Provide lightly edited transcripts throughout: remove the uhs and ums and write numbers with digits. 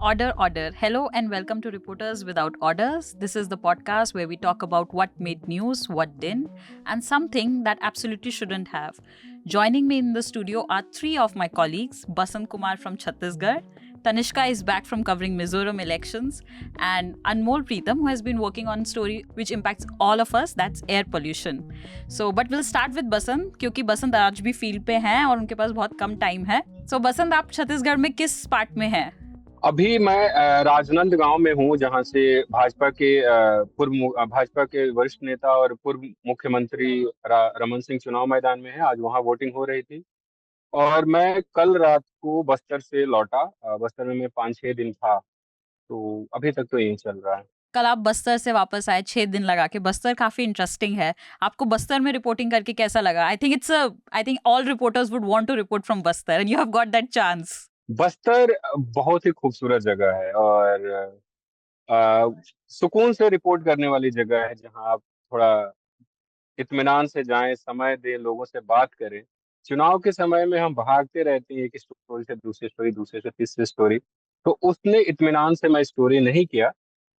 Order, order. Hello and welcome to Reporters Without Orders. This is the podcast where we talk about what made news, what didn't, and something that absolutely shouldn't have. Joining me in the studio are three of my colleagues, Basant Kumar from Chhattisgarh, Tanishka is back from covering Mizoram elections, and Anmol Pritam, who has been working on a story which impacts all of us, that's air pollution. But we'll start with Basant, क्योंकि बसंत आज भी field पे हैं और उनके पास बहुत कम time है. So बसंत, आप छत्तीसगढ़ में किस पार्ट में हैं? अभी मैं राजनांदगांव में हूँ, जहां से भाजपा के वरिष्ठ नेता और पूर्व मुख्यमंत्री रमन सिंह चुनाव मैदान में है. आज वहां वोटिंग हो रही थी और मैं कल रात को बस्तर से लौटा. बस्तर में मैं 5-6 दिन था, तो अभी तक तो यही चल रहा है. कल आप बस्तर से वापस आए 6 दिन लगा के. बस्तर काफी इंटरेस्टिंग है. आपको बस्तर में रिपोर्टिंग करके कैसा लगा? I think all reporters would want to report from Bastar and you have got that chance. Bastar बहुत ही खूबसूरत जगह है और सुकून से रिपोर्ट करने वाली जगह है, जहां आप थोड़ा इत्मीनान से जाएं, समय दें, लोगों से बात करें. चुनाव के समय में हम भागते रहते हैं, एक स्टोरी से दूसरी स्टोरी, दूसरे से तीसरी स्टोरी. तो उसने इत्मीनान से मैं स्टोरी नहीं किया.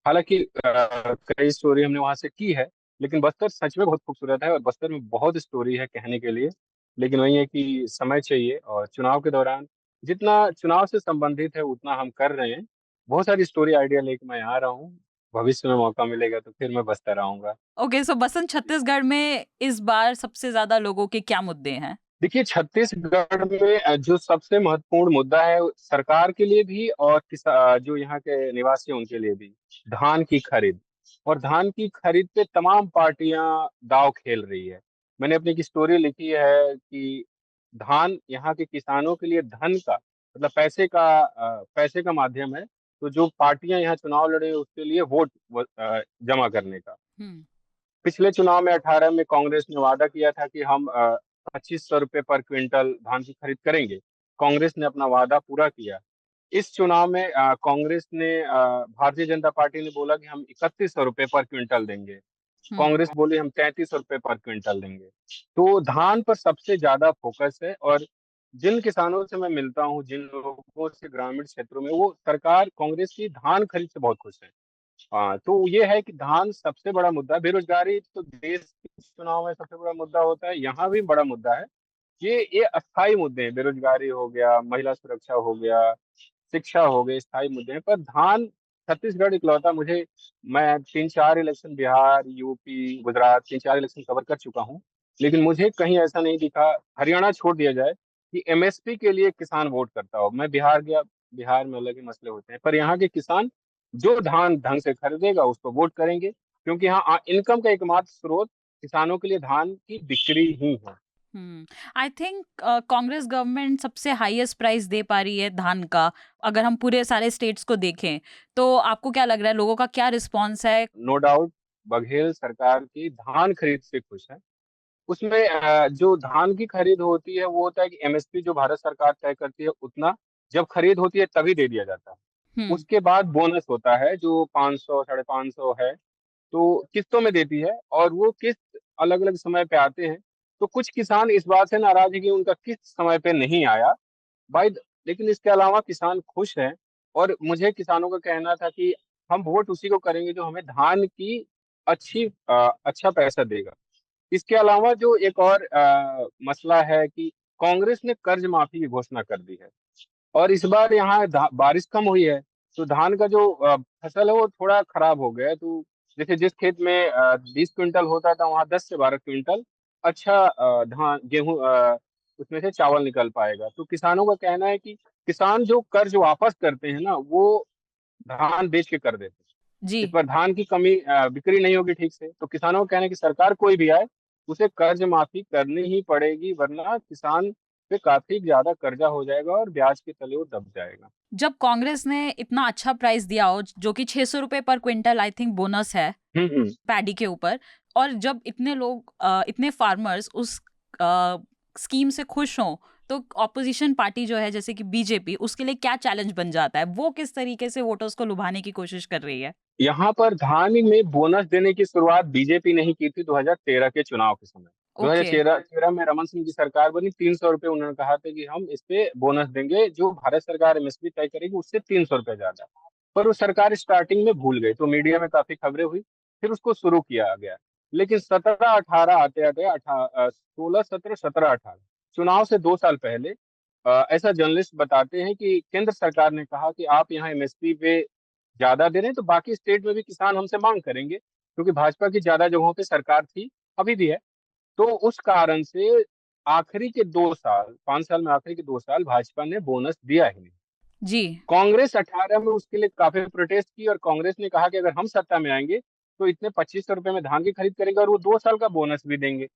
हालांकि कई स्टोरी हमने वहां से की है, लेकिन बस्तर सच में बहुत खूबसूरत है और बस्तर में बहुत स्टोरी है कहने के लिए. लेकिन वही है कि समय चाहिए, और चुनाव के दौरान जितना चुनाव से संबंधित है उतना हम कर रहे हैं. बहुत सारी स्टोरी आइडिया लेके मैं आ रहा हूँ. भविष्य में मौका मिलेगा तो फिर मैं बस्तर आऊंगा. ओके, सो बसंत, छत्तीसगढ़ में इस बार सबसे ज्यादा लोगों के क्या मुद्दे हैं? देखिए, छत्तीसगढ़ में जो सबसे महत्वपूर्ण मुद्दा है सरकार के लिए भी और जो यहाँ के निवासी हैं उनके लिए भी, धान की खरीद. और धान की खरीद पे तमाम पार्टियां दांव खेल रही है. मैंने अपनी एक स्टोरी लिखी है कि धान यहाँ के किसानों के लिए धन का, मतलब पैसे का माध्यम है. तो जो पार्टियां यहाँ चुनाव लड़े उसके लिए वोट जमा करने का. पिछले चुनाव में 18 में कांग्रेस ने वादा किया था कि हम 2500 रुपये पर क्विंटल धान की खरीद करेंगे. कांग्रेस ने अपना वादा पूरा किया. इस चुनाव में कांग्रेस ने भारतीय जनता पार्टी ने बोला कि हम 3100 रुपये पर क्विंटल देंगे. कांग्रेस बोली हम 3300 रुपये पर क्विंटल देंगे. तो धान पर सबसे ज्यादा फोकस है. और जिन किसानों से मैं मिलता हूँ, जिन लोगों से ग्रामीण क्षेत्रों में, वो सरकार कांग्रेस की धान खरीद से बहुत खुश है. हाँ, तो ये है कि धान सबसे बड़ा मुद्दा है. बेरोजगारी तो देश के चुनाव में सबसे बड़ा मुद्दा होता है, यहाँ भी बड़ा मुद्दा है. ये अस्थायी मुद्दे हैं. बेरोजगारी हो गया, महिला सुरक्षा हो गया, शिक्षा हो गई, स्थायी मुद्दे हैं. पर धान छत्तीसगढ़ इकलौता मुझे, मैं 3-4 election Bihar, UP, Gujarat, 3-4 election cover कर चुका हूँ, लेकिन मुझे कहीं ऐसा नहीं दिखा, हरियाणा छोड़ दिया जाए, कि एमएसपी के लिए किसान वोट करता हो. मैं बिहार गया, बिहार में अलग ही मसले होते हैं, पर यहाँ के किसान जो धान ढंग से खरीदेगा उसको वोट करेंगे, क्योंकि यहाँ इनकम का एकमात्र स्रोत किसानों के लिए धान की बिक्री ही है. आई थिंक कांग्रेस गवर्नमेंट सबसे हाईएस्ट प्राइस दे पा रही है धान का. अगर हम पूरे सारे स्टेट्स को देखें तो आपको क्या लग रहा है, लोगों का क्या रिस्पॉन्स है? नो डाउट बघेल सरकार की धान खरीद से खुश है. उसमें जो धान की खरीद होती है वो होता है कि एमएसपी जो भारत सरकार तय करती है उतना जब खरीद होती है तभी दे दिया जाता है. उसके बाद बोनस होता है जो 500 550 है, तो किस्तों में देती है, और वो किस्त अलग अलग समय पे आते हैं. तो कुछ किसान इस बात से नाराज है कि उनका किस्त समय पे नहीं आया भाई. लेकिन इसके अलावा किसान खुश हैं. और मुझे किसानों का कहना था कि हम वोट उसी को करेंगे जो हमें धान की अच्छा पैसा देगा. इसके अलावा जो एक और मसला है कि कांग्रेस ने कर्ज माफी की घोषणा कर दी है, और इस बार यहाँ बारिश कम हुई है, तो धान का जो फसल है वो थोड़ा खराब हो गया है. तो जैसे जिस खेत में 20 क्विंटल होता था, वहाँ 10 से 12 क्विंटल अच्छा धान गेहूं उसमें से चावल निकल पाएगा. तो किसानों का कहना है कि किसान जो कर्ज वापस करते हैं ना, वो धान बेच के कर देते हैं. जी. इस पर धान की कमी, बिक्री नहीं होगी ठीक से, तो किसानों का कहना है कि सरकार कोई भी आए उसे कर्ज माफी करनी ही पड़ेगी, वरना किसान पे काफी ज्यादा कर्जा हो जाएगा और ब्याज के तले वो दब जाएगा. जब कांग्रेस ने इतना अच्छा प्राइस दिया हो, जो कि 600 रुपए पर क्विंटल आई थिंक बोनस है पैडी के ऊपर, और जब इतने लोग इतने फार्मर्स उस स्कीम से खुश हों, तो ऑपोजिशन पार्टी जो है जैसे कि बीजेपी, उसके लिए क्या चैलेंज बन जाता है? वो किस तरीके से वोटर्स को लुभाने की कोशिश कर रही है? यहाँ पर धान में बोनस देने की शुरुआत बीजेपी नहीं की थी 2013 के चुनाव के समय. ओके। 2013 में रमन सिंह की सरकार बनी, 300 रुपये उन्होंने कहा था कि हम इस पे बोनस देंगे, जो भारत सरकार एमएसपी तय करेगी उससे 300 रुपये ज्यादा। पर वो सरकार स्टार्टिंग में भूल गई, तो मीडिया में काफी खबरें हुई, फिर उसको शुरू किया गया। लेकिन 17-18 आते आते 16-17-17-18 चुनाव से 2 साल पहले ऐसा जर्नलिस्ट बताते हैं कि केंद्र सरकार ने कहा कि आप यहाँ एमएसपी पे ज्यादा दे रहे हैं तो बाकी स्टेट में भी किसान हमसे मांग करेंगे, क्योंकि भाजपा की ज्यादा जगहों पे सरकार थी, अभी भी है। तो उस कारण से आखिरी के 2 साल, 5 साल में आखिरी के 2 साल भाजपा ने बोनस दिया ही नहीं। जी। कांग्रेस 18 में उसके लिए काफी प्रोटेस्ट की, और कांग्रेस ने कहा कि अगर हम सत्ता में आएंगे तो इतने 2500 रुपये में धान की खरीद करेंगे और वो 2 साल का बोनस भी देंगे।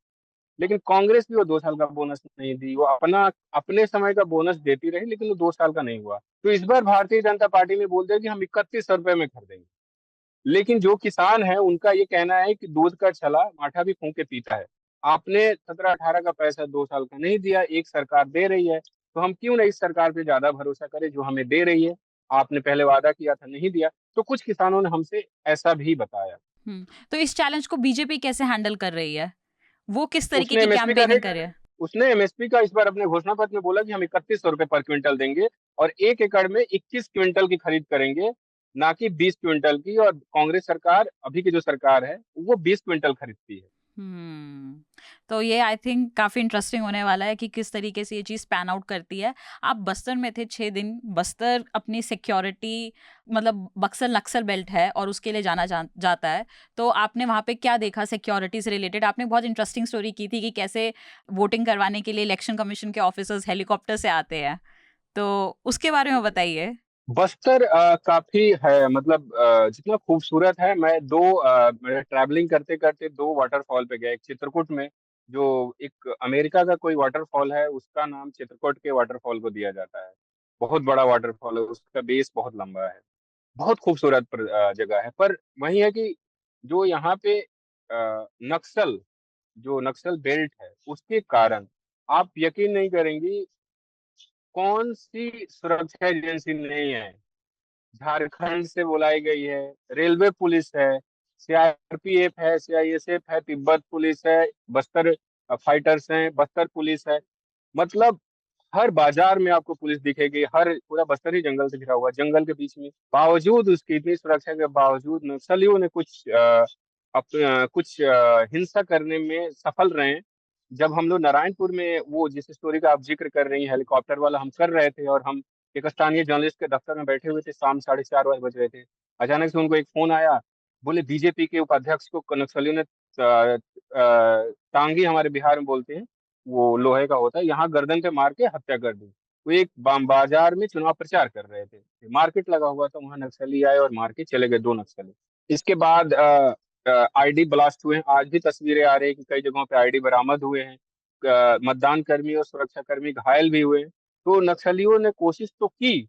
लेकिन कांग्रेस भी वो 2 साल का बोनस नहीं दी, वो अपना अपने समय का बोनस देती रही, लेकिन वो 2 साल का नहीं हुआ। तो इस बार भारतीय जनता पार्टी ने बोल दिया कि हम 3100 रुपये में खरीदेंगे। लेकिन जो किसान है उनका ये कहना है कि दूध का छला माठा भी फूंक के पीता है। आपने 17-18 का पैसा 2 साल का नहीं दिया, एक सरकार दे रही है, तो हम क्यों नहीं इस सरकार पे ज्यादा भरोसा करें जो हमें दे रही है। आपने पहले वादा किया था, नहीं दिया। तो कुछ किसानों ने हमसे ऐसा भी बताया। तो इस चैलेंज को बीजेपी कैसे हैंडल कर रही है? वो किस तरीके उसने की एमएसपी का कैंपेनिंग रेट करे है? उसने एमएसपी का इस बार अपने घोषणा पत्र में बोला कि हम 3100 रुपये पर क्विंटल देंगे, और 1 एकड़ में 21 क्विंटल की खरीद करेंगे, ना कि 20 क्विंटल की। और कांग्रेस सरकार, अभी की जो सरकार है, वो 20 क्विंटल खरीदती है। हम्म। तो ये आई थिंक काफी इंटरेस्टिंग होने वाला है कि किस तरीके से ये चीज पैन आउट करती है। आप बस्तर में थे 6 दिन। बस्तर अपनी सिक्योरिटी, मतलब बक्सर नक्सल बेल्ट है और उसके लिए जाता है। तो आपने वहां पे क्या देखा सिक्योरिटी से रिलेटेड? आपने बहुत इंटरेस्टिंग स्टोरी की थी कि कैसे वोटिंग करवाने के लिए इलेक्शन कमीशन के ऑफिसर्स हेलीकॉप्टर से आते हैं। तो उसके बारे में बताइए। बस्तर काफी है, मतलब जितना खूबसूरत है। मैं ट्रैवलिंग करते करते 2 वाटरफॉल पे गया। एक चित्रकूट में, जो एक अमेरिका का कोई वाटरफॉल है, उसका नाम चित्रकूट के वाटरफॉल को दिया जाता है। बहुत बड़ा वाटरफॉल है, उसका बेस बहुत लंबा है। बहुत खूबसूरत जगह है। पर वही है कि जो यहाँ पे नक्सल जो नक्सल बेल्ट है, उसके कारण आप यकीन नहीं करेंगी, कौन सी सुरक्षा एजेंसी नहीं है। झारखंड से बुलाई गई है, रेलवे पुलिस है, सीआरपीएफ है, सीआईएसएफ है, तिब्बत पुलिस है, बस्तर फाइटर्स हैं, बस्तर पुलिस है। मतलब हर बाजार में आपको पुलिस दिखेगी। हर पूरा बस्तर ही जंगल से घिरा हुआ है, जंगल के बीच में। बावजूद उसकी इतनी सुरक्षा के बावजूद नक्सलियों ने कुछ हिंसा करने में सफल रहे हैं। जब हम लोग नारायणपुर में, वो जिस स्टोरी का आप जिक्र कर रही हैं, हेलीकॉप्टर वाला, हम कर रहे थे, और हम एक स्थानीय जर्नलिस्ट के दफ्तर में बैठे हुए थे, शाम 4:30 बज रहे थे। अचानक से उनको एक फोन आया, बोले बीजेपी के उपाध्यक्ष को नक्सलियों ने टांगी, हमारे बिहार में बोलते हैं, वो लोहे का होता है, यहाँ गर्दन पे मार के हत्या कर दी। वो एक बाजार में चुनाव प्रचार कर रहे थे, मार्केट लगा हुआ था, वहां नक्सली आए और मार के चले गए, 2 नक्सली। इसके बाद आईडी ब्लास्ट हुए हैं। आज भी तस्वीरें आ रही है कि कई जगहों पे आईडी बरामद हुए हैं। मतदान कर्मी और सुरक्षा कर्मी घायल भी हुए हैं। तो नक्सलियों ने कोशिश तो की,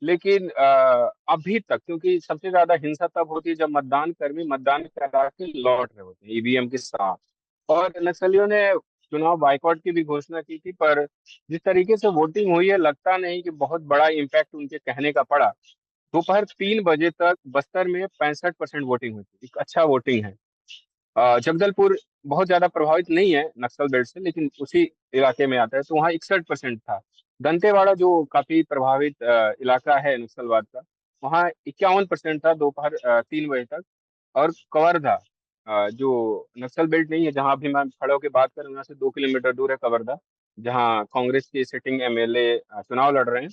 लेकिन अभी तक, क्योंकि सबसे ज्यादा हिंसा तब होती है जब मतदान कर्मी मतदान करा के लौट रहे होते हैं ईवीएम के साथ। और नक्सलियों ने चुनाव बाइकआउट की भी घोषणा की थी, पर जिस तरीके से वोटिंग हुई है, लगता नहीं कि बहुत बड़ा इम्पैक्ट उनके कहने का पड़ा। दोपहर 3 बजे तक बस्तर में 65% वोटिंग हुई थी, एक अच्छा वोटिंग है। जगदलपुर बहुत ज्यादा प्रभावित नहीं है नक्सल बेल्ट से, लेकिन उसी इलाके में आता है, तो वहाँ 61% था। दंतेवाड़ा जो काफी प्रभावित इलाका है नक्सलवाद का, वहाँ 51% था दोपहर 3 बजे तक। और कवर्धा, जो नक्सल बेल्ट नहीं है, जहाँ अभी मैं खड़ा होकर बात कर रहा हूँ, यहाँ से 2 किलोमीटर दूर है कवर्धा, जहाँ कांग्रेस के सिटिंग एमएलए चुनाव लड़ रहे हैं।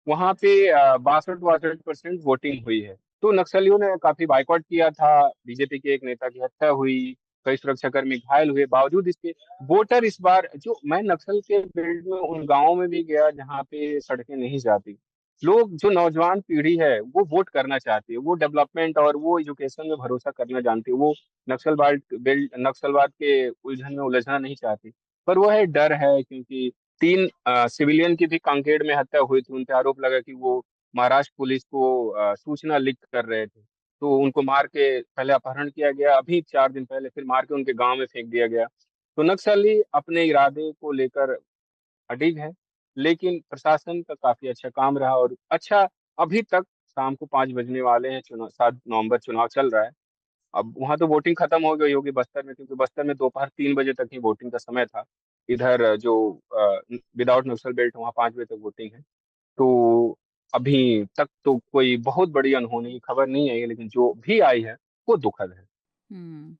वहां पे 62-63% वोटिंग हुई है। तो नक्सलियों ने काफी बाइकआउट किया था, बीजेपी के एक नेता की हत्या हुई, कई सुरक्षाकर्मी घायल हुए। बावजूद इसके वोटर इस बार, जो मैं नक्सल के बेल्ट में उन गांवों में भी गया जहाँ पे सड़कें नहीं जाती, लोग, जो नौजवान पीढ़ी है, वो वोट करना चाहती है, वो डेवलपमेंट और वो एजुकेशन में भरोसा करना जानती है, वो नक्सलवाद के उलझन में उलझना नहीं चाहती। पर वो है, डर है, क्योंकि 3 सिविलियन की भी कांकेर में हत्या हुई थी। उन पे आरोप लगा कि वो महाराष्ट्र पुलिस को सूचना लीक कर रहे थे, तो उनको मार के पहले अपहरण किया गया, अभी 4 दिन पहले फिर मार के उनके गांव में फेंक दिया गया। तो नक्सली अपने इरादे को लेकर अडिग है, लेकिन प्रशासन का काफी अच्छा काम रहा, और अच्छा, अभी तक शाम को 5 बजने वाले हैं, चुनाव 7 नवंबर चुनाव चल रहा है। अब वहां तो वोटिंग खत्म हो गई होगी बस्तर में, क्योंकि बस्तर में दोपहर 3 बजे तक ही वोटिंग का समय था। इधर जो विदाउट नक्सल बेल्ट वहाँ 5 बजे तक वोटिंग है। तो अभी तक तो कोई बहुत बड़ी अनहोनी की खबर नहीं आई है, लेकिन जो भी आई है वो दुखद है। हम्म।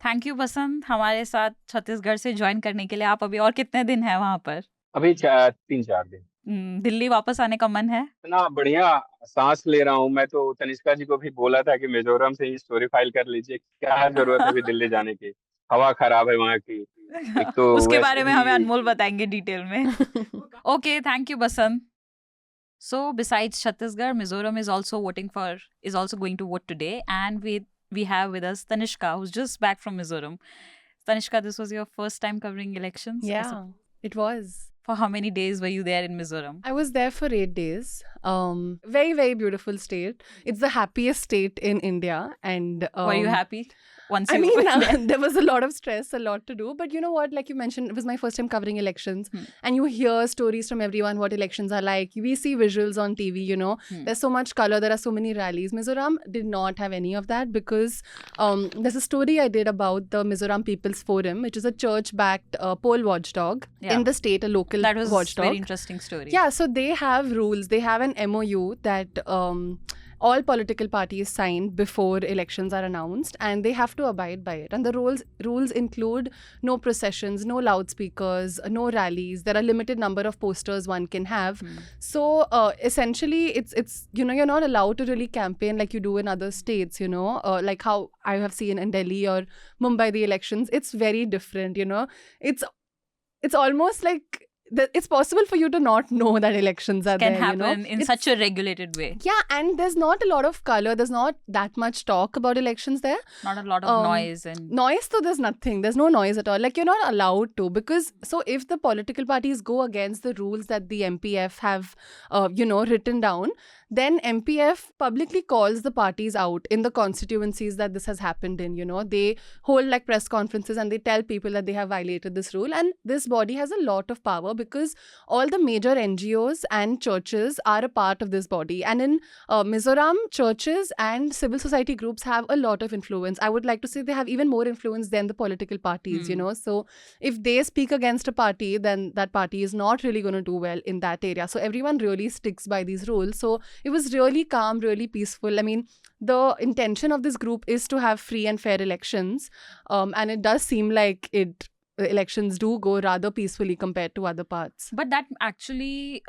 थैंक यू बसंत, हमारे साथ छत्तीसगढ़ से ज्वाइन करने के लिए। आप अभी और कितने दिन हैं वहां पर? अभी 3-4 दिन। दिल्ली वापस आने का मन है? इतना बढ़िया सांस ले रहा हूँ मैं, तो तनिष्का जी को भी बोला था कि मिजोरम से ही स्टोरी फाइल कर लीजिए, क्या जरूरत है अभी दिल्ली जाने की। हवा खराब है वहाँ की, एक तो उसके वैसे बारे में हमें ही। अनमोल बताएंगे डिटेल में। Okay, thank you Basant. So besides Chhattisgarh, Mizoram is also going to vote today, and we have with us Tanishka, who's just back from Mizoram. Tanishka, this was your first time covering elections? Yeah, it was. For how many days were you there in Mizoram? I was there for 8 days. Very, very beautiful state. It's the happiest state in India. And were you happy? I mean, there was a lot of stress, a lot to do. But you know what? Like you mentioned, it was my first time covering elections. And you hear stories from everyone what elections are like. We see visuals on TV, you know. There's so much color. There are so many rallies. Mizoram did not have any of that because there's a story I did about the Mizoram People's Forum, which is a church-backed poll watchdog in the state, a local watchdog. That was a very interesting story. Yeah, so they have rules. They have an MOU that all political parties sign before elections are announced, and they have to abide by it. And the rules include no processions, no loudspeakers, no rallies. There are limited number of posters one can have. So essentially, it's you know, you're not allowed to really campaign like you do in other states. You know, like how I have seen in Delhi or Mumbai the elections. It's very different. You know, it's almost like it's possible for you to not know that elections are can there. happen, you know? in such a regulated way. Yeah, and there's not a lot of color. There's not that much talk about elections there. Not a lot of noise and noise. So there's nothing. There's no noise at all. Like you're not allowed to, because so if the political parties go against the rules that the MPF have, written down, then MPF publicly calls the parties out in the constituencies that this has happened in. You know, they hold like press conferences and they tell people that they have violated this rule. And this body has a lot of power because all the major NGOs and churches are a part of this body. And in Mizoram, churches and civil society groups have a lot of influence. I would like to say they have even more influence than the political parties, you know. So if they speak against a party, then that party is not really going to do well in that area. So everyone really sticks by these rules. So it was really calm, really peaceful. I mean, the intention of this group is to have free and fair elections. And it does seem like elections do go rather peacefully compared to other parts. But that actually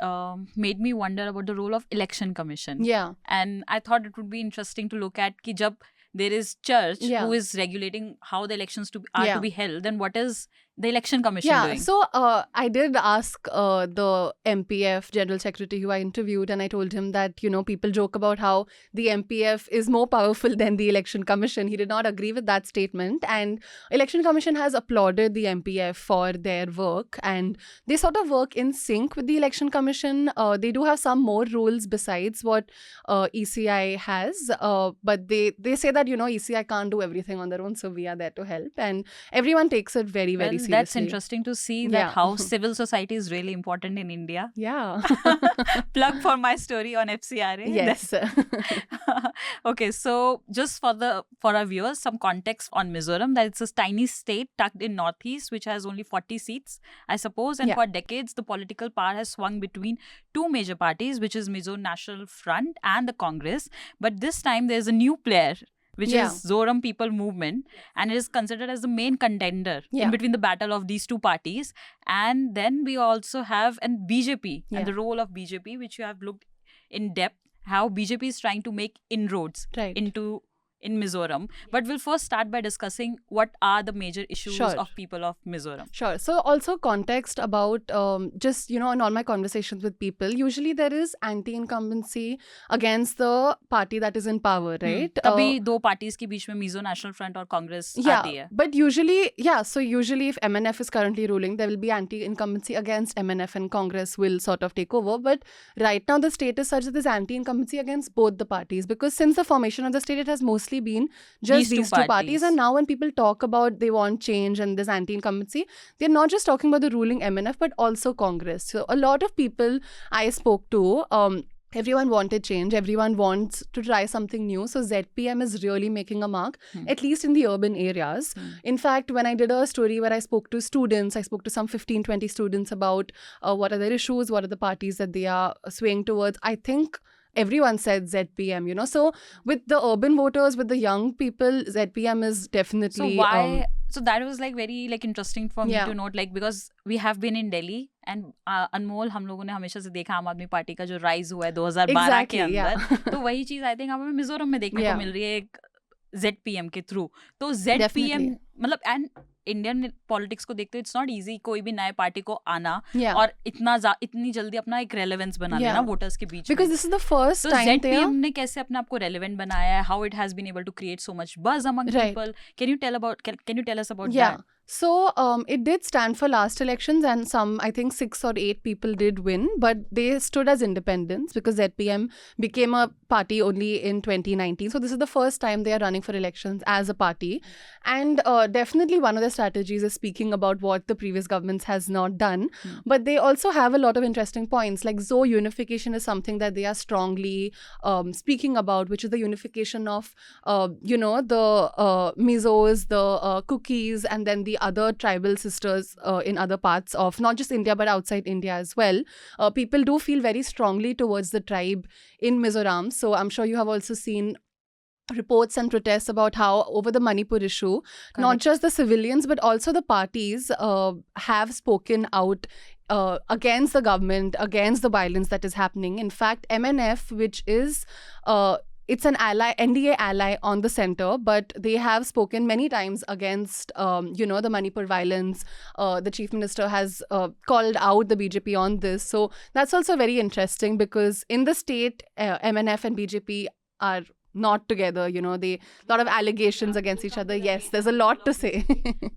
made me wonder about the role of election commission. Yeah. And I thought it would be interesting to look at ki jab there is church who is regulating how the elections are to be held, then what is the election commission doing? So I did ask the MPF General Secretary who I interviewed, and I told him that, you know, people joke about how the MPF is more powerful than the Election Commission. He did not agree with that statement, and Election Commission has applauded the MPF for their work, and they sort of work in sync with the Election Commission. They do have some more rules besides what ECI has, but they say that, you know, ECI can't do everything on their own, so we are there to help, and everyone takes it very, very seriously. That's interesting to see that how civil society is really important in India. Yeah. Plug for my story on FCRA. Yes. Okay, so just for our viewers, some context on Mizoram, that it's a tiny state tucked in northeast which has only 40 seats, I suppose, and for decades the political power has swung between two major parties, which is Mizo National Front and the Congress. But this time there's a new player, which is Zoram People Movement, and it is considered as the main contender in between the battle of these two parties. And then we also have an BJP and the role of BJP, which you have looked in depth, how BJP is trying to make inroads in Mizoram. But we'll first start by discussing what are the major issues of people of Mizoram. Sure. So also context about just, you know, in all my conversations with people, usually there is anti-incumbency against the party that is in power, right? तभी दो parties के बीच में Mizo National Front और Congress आती है. But usually, so usually if MNF is currently ruling, there will be anti-incumbency against MNF and Congress will sort of take over. But right now the state is such that there's anti-incumbency against both the parties, because since the formation of the state, it has mostly been just these two parties. And now when people talk about they want change and this anti-incumbency, they're not just talking about the ruling MNF but also Congress. So a lot of people I spoke to Everyone wanted change. Everyone wants to try something new. So ZPM is really making a mark, at least in the urban areas. In fact, when I did a story where I spoke to students, I spoke to some 15, 20 students about what are their issues, what are the parties that they are swaying towards. I think everyone said ZPM, you know. So with the urban voters, with the young people, ZPM is definitely... So why... So that was like very like interesting for me Yeah. to note, like because we have been in Delhi and Anmol हम लोगों ने हमेशा से देखा आम आदमी party का जो राइज हुआ है 2012 के Exactly, yeah. अंदर, तो वही चीज आई थिंक हमें मिजोरम में देखने को Yeah. मिल रही है एक ZPM के थ्रू. तो ZPM Definitely. मतलब एंड इंडियन पॉलिटिक्स को देखते इट्स नॉट इजी कोई भी नए पार्टी को आना Yeah. और इतनी जल्दी अपना एक रेलेवेंस बना Yeah. लेना वोटर्स के बीच Because में. this is the first So time they are... ZPM ने कैसे अपने आप को रेलेवेंट बनाया है, how it has been able to create so much buzz among Right. people. Can you tell us about Yeah. that? So it did stand for last elections, and some, I think 6 or 8 people did win, but they stood as independents because ZPM became a party only in 2019. So this is the first time they are running for elections as a party. And definitely one of their strategies is speaking about what the previous governments has not done. But they also have a lot of interesting points. Like Zo unification is something that they are strongly speaking about, which is the unification of, the Mizos, the Cookies, and then the other tribal sisters in other parts of not just India but outside India as well. People do feel very strongly towards the tribe in Mizoram. So I'm sure you have also seen reports and protests about how over the Manipur issue, not just the civilians but also the parties have spoken out against the government, against the violence that is happening. In fact, MNF, which is it's an ally, NDA ally on the center, but they have spoken many times against, the Manipur violence. The chief minister has called out the BJP on this. So that's also very interesting because in the state, MNF and BJP are not together, they lot of allegations against each other. Yes, there's a lot to say.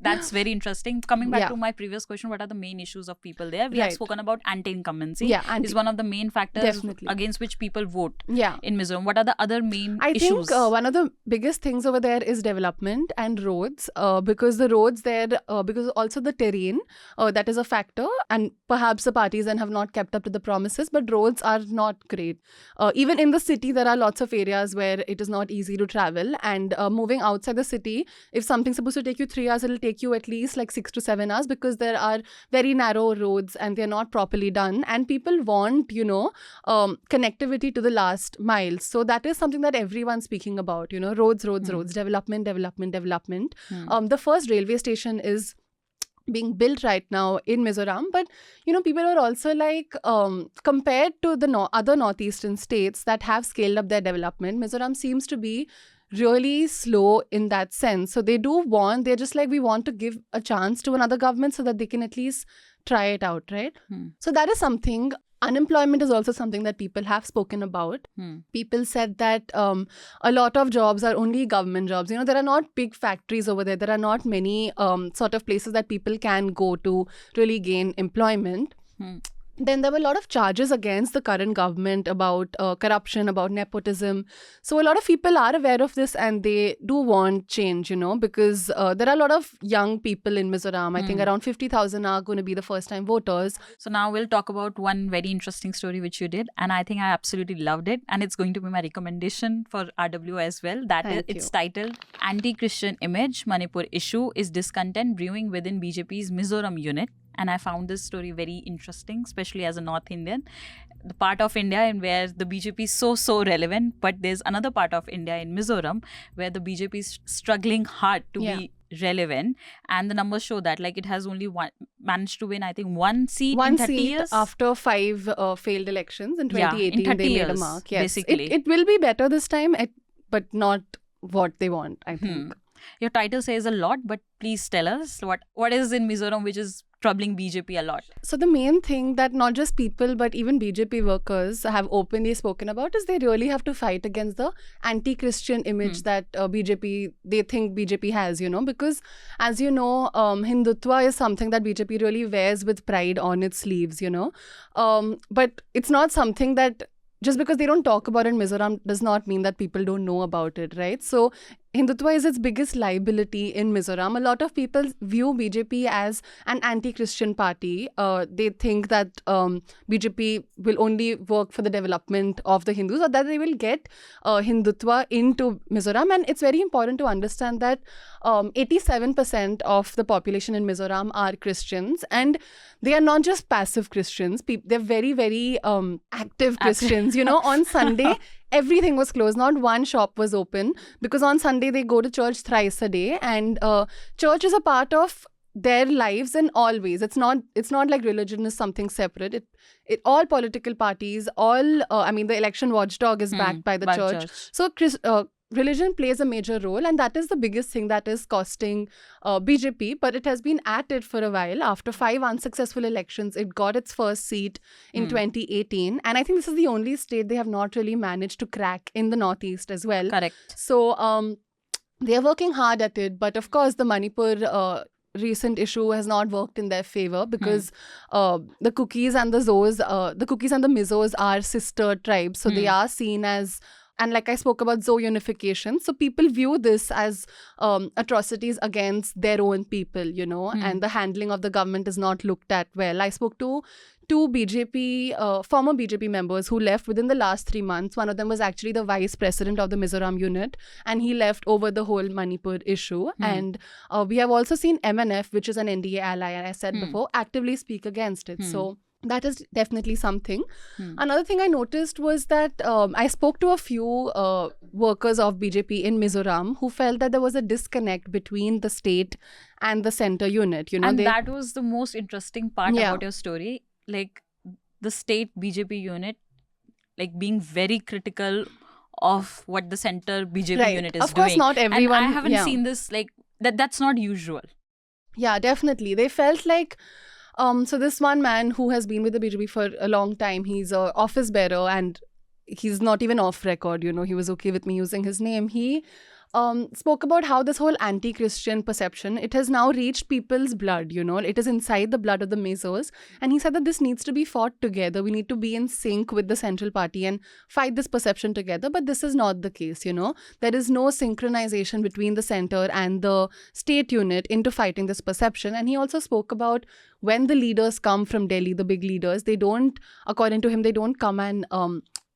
That's very interesting. Coming back Yeah. to my previous question, what are the main issues of people there? We have Right. spoken about anti-incumbency. Yeah, is one of the main factors Definitely. against which people vote Yeah. in Mizoram. What are the other main I issues? think one of the biggest things over there is development and roads, because the roads there, because also the terrain, that is a factor, and perhaps the parties then have not kept up to the promises, but roads are not great. Even in the city, there are lots of areas where it is not easy to travel, and moving outside the city, if something's supposed to take you 3 hours, it'll take you at least like 6 to 7 hours because there are very narrow roads and they're not properly done, and people want, connectivity to the last mile. So that is something that everyone's speaking about, roads, development. The first railway station is being built right now in Mizoram, but people are also like, compared to the other northeastern states that have scaled up their development, Mizoram seems to be really slow in that sense. So they're just like, we want to give a chance to another government so that they can at least try it out, right? So that is something. Unemployment is also something that people have spoken about. People said that a lot of jobs are only government jobs. There are not big factories over there. There are not many sort of places that people can go to really gain employment. Then there were a lot of charges against the current government about corruption, about nepotism. So a lot of people are aware of this and they do want change, because there are a lot of young people in Mizoram. I think around 50,000 are going to be the first time voters. So now we'll talk about one very interesting story which you did, and I think I absolutely loved it, and it's going to be my recommendation for RW as well. It's titled Anti-Christian Image, Manipur Issue is Discontent Brewing Within BJP's Mizoram Unit. And I found this story very interesting, especially as a North Indian. The part of India in where the BJP is so relevant, but there's another part of India in Mizoram where the BJP is struggling hard to be relevant, and the numbers show that like it has only managed to win, I think, one seat in 30 years after 5 failed elections in 2018. In 30 they years, made a mark. Yes, basically. It will be better this time, but not what they want, I think. Your title says a lot, but please tell us what is in Mizoram which is troubling BJP a lot. So the main thing that not just people but even BJP workers have openly spoken about is they really have to fight against the anti-Christian image that they think BJP has, because as you know, Hindutva is something that BJP really wears with pride on its sleeves, but it's not something that just because they don't talk about it in Mizoram does not mean that people don't know about it, right? So Hindutva is its biggest liability in Mizoram. A lot of people view BJP as an anti-Christian party. They think that BJP will only work for the development of the Hindus, or that they will get Hindutva into Mizoram. And it's very important to understand that 87% of the population in Mizoram are Christians, and they are not just passive Christians. They're very, very active Christians. You know, on Sunday, everything was closed. Not one shop was open, because on Sunday they go to church thrice a day, and church is a part of their lives in all ways. It's not like religion is something separate. All political parties, the election watchdog is backed by the church. So religion plays a major role, and that is the biggest thing that is costing BJP. But it has been at it for a while. After 5 unsuccessful elections, it got its first seat in 2018, and I think this is the only state they have not really managed to crack in the Northeast as well. Correct. So they are working hard at it, but of course the Manipur recent issue has not worked in their favor, because the Kukis and the Mizos are sister tribes, so they are seen as, and like I spoke about Zo unification, so people view this as atrocities against their own people, you know, and the handling of the government is not looked at well. I spoke to 2 former BJP members who left within the last 3 months. One of them was actually the vice president of the Mizoram unit, and he left over the whole Manipur issue. And we have also seen MNF, which is an NDA ally, and I said before, actively speak against it. So that is definitely something. Another thing I noticed was that I spoke to a few workers of BJP in Mizoram who felt that there was a disconnect between the state and the center unit. You know, and that was the most interesting part about your story. Like the state BJP unit, like being very critical of what the center BJP unit is doing. Of course, not everyone. And I haven't seen this, like, that's not usual. Yeah, definitely. They felt like, so this one man who has been with the BJP for a long time, he's an office bearer, and he's not even off record, you know, he was okay with me using his name. He spoke about how this whole anti-Christian perception, it has now reached people's blood, you know, it is inside the blood of the Mizos. And he said that this needs to be fought together. We need to be in sync with the central party and fight this perception together. But this is not the case, you know. There is no synchronization between the center and the state unit into fighting this perception. And he also spoke about when the leaders come from Delhi, the big leaders, they don't, according to him, they don't come and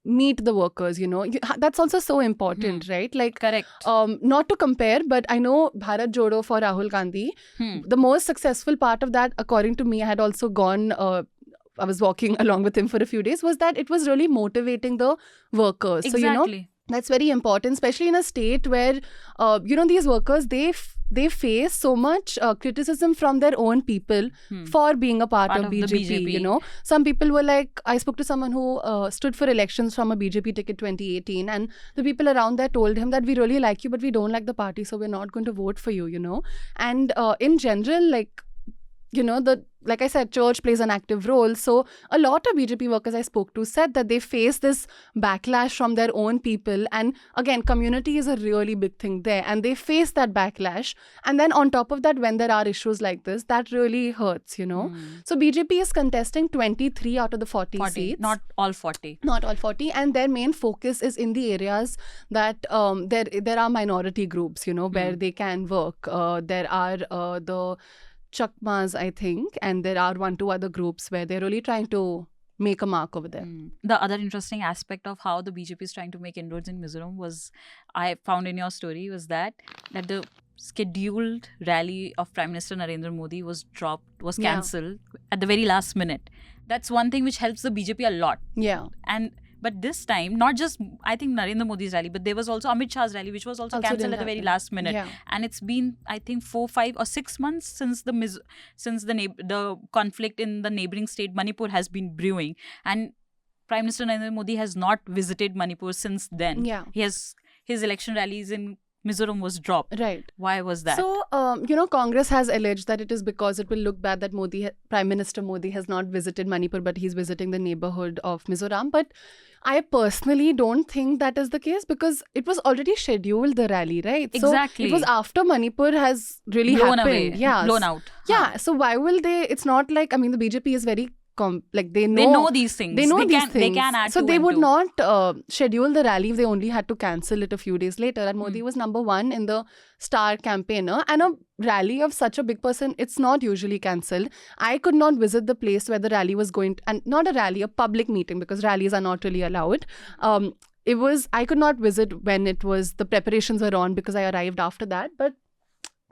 meet the workers, you know. That's also so important, right? Like, correct. Not to compare, but I know Bharat Jodo for Rahul Gandhi, the most successful part of that, according to me, I had also gone, I was walking along with him for a few days, was that it was really motivating the workers. Exactly. So, you know, that's very important, especially in a state where, you know, these workers, they face so much criticism from their own people for being a part of BJP, you know. Some people were like, I spoke to someone who stood for elections from a BJP ticket 2018, and the people around there told him that we really like you, but we don't like the party, so we're not going to vote for you, you know. And in general, like, you know, like I said, church plays an active role. So a lot of BJP workers I spoke to said that they face this backlash from their own people. And again, community is a really big thing there. And they face that backlash. And then on top of that, when there are issues like this, that really hurts, you know. So BJP is contesting 23 out of the 40 seats. Not all 40. Not all 40. And their main focus is in the areas that there are minority groups, you know, where they can work. There are the Chakmas, I think, and there are 1-2 other groups where they're really trying to make a mark over there. The other interesting aspect of how the BJP is trying to make inroads in Mizoram was, I found in your story, was that the scheduled rally of Prime Minister Narendra Modi was cancelled at the very last minute. That's one thing which helps the BJP a lot. Yeah. But this time, not just, I think, Narendra Modi's rally, but there was also Amit Shah's rally, which was also cancelled at the very last minute. Yeah. And it's been, I think, 4, 5 or 6 months since the conflict in the neighboring state Manipur has been brewing. And Prime Minister Narendra Modi has not visited Manipur since then. Yeah. His election rallies in Mizoram was dropped. Right. Why was that? So, you know, Congress has alleged that it is because it will look bad that Prime Minister Modi has not visited Manipur, but he's visiting the neighborhood of Mizoram. But I personally don't think that is the case, because it was already scheduled, the rally, right? Exactly. So it was after Manipur has really blown happened. Away. Yeah. Blown out. Yeah. So why will they? It's not like, I mean, the BJP is very they They know know these things. they know these They things. can add so two they and would two. not schedule the rally if they only had to cancel it a few days later. And Modi was number one in the star campaigner. And a rally of such a big person, it's not usually cancelled. I could not visit the place where the rally was going to, and not a rally, a public meeting, because rallies are not really allowed. I could not visit when the preparations were on, because I arrived after that. But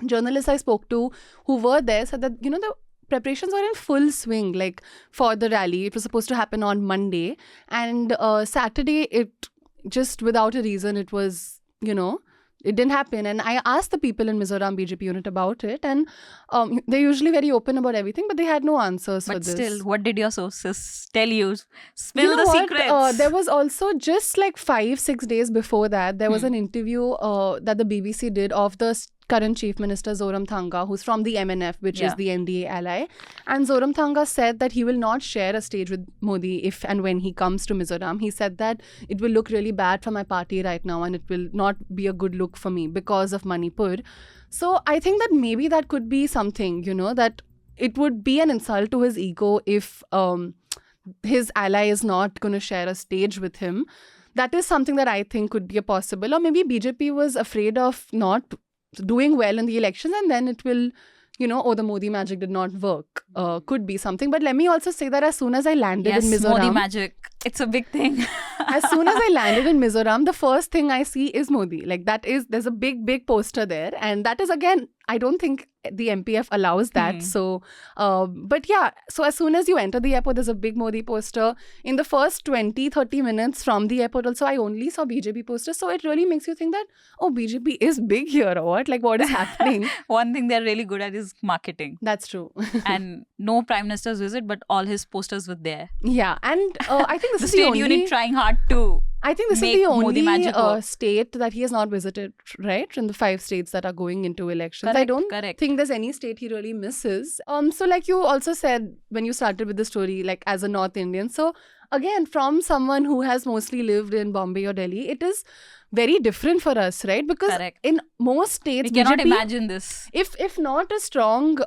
journalists I spoke to who were there said that, the preparations were in full swing, like for the rally. It was supposed to happen on Monday, and Saturday, it just without a reason, it was, it didn't happen. And I asked the people in Mizoram BJP unit about it, and they're usually very open about everything, but they had no answers for But this. still, what did your sources tell you? Spill You know the what? secrets. There was also just like 5-6 days before that, there was an interview that the BBC did of the current Chief Minister Zoramthanga, who's from the MNF, which is the NDA ally. And Zoramthanga said that he will not share a stage with Modi if and when he comes to Mizoram. He said that it will look really bad for my party right now, and it will not be a good look for me because of Manipur. So I think that maybe that could be something, that it would be an insult to his ego if his ally is not going to share a stage with him. That is something that I think could be a possible. Or maybe BJP was afraid of not doing well in the elections, and then it will, the Modi magic did not work. Could be something. But let me also say that as soon as I landed in Mizoram... Modi magic. It's a big thing. As soon as I landed in Mizoram, the first thing I see is Modi. Like there's a big poster there. And that is, again, I don't think the MPF allows that. So, but yeah, so as soon as you enter the airport, there's a big Modi poster. In the first 20-30 minutes from the airport also, I only saw BJP posters. So it really makes you think that, oh, BJP is big here or what? Like, what is happening? One thing they're really good at is marketing. That's true. And no Prime Minister's visit, but all his posters were there. Yeah, and I think this The is the state only... unit trying hard to I think this is make the Modi magic only work. state that he has not visited, right? In the 5 states that are going into elections. I Correct, don't correct. think there's any state he really misses. So like you also said when you started with the story, like as a North Indian. So again, from someone who has mostly lived in Bombay or Delhi, it is very different for us, right? Because Correct. in most states, We cannot BJP, imagine this. if not a strong...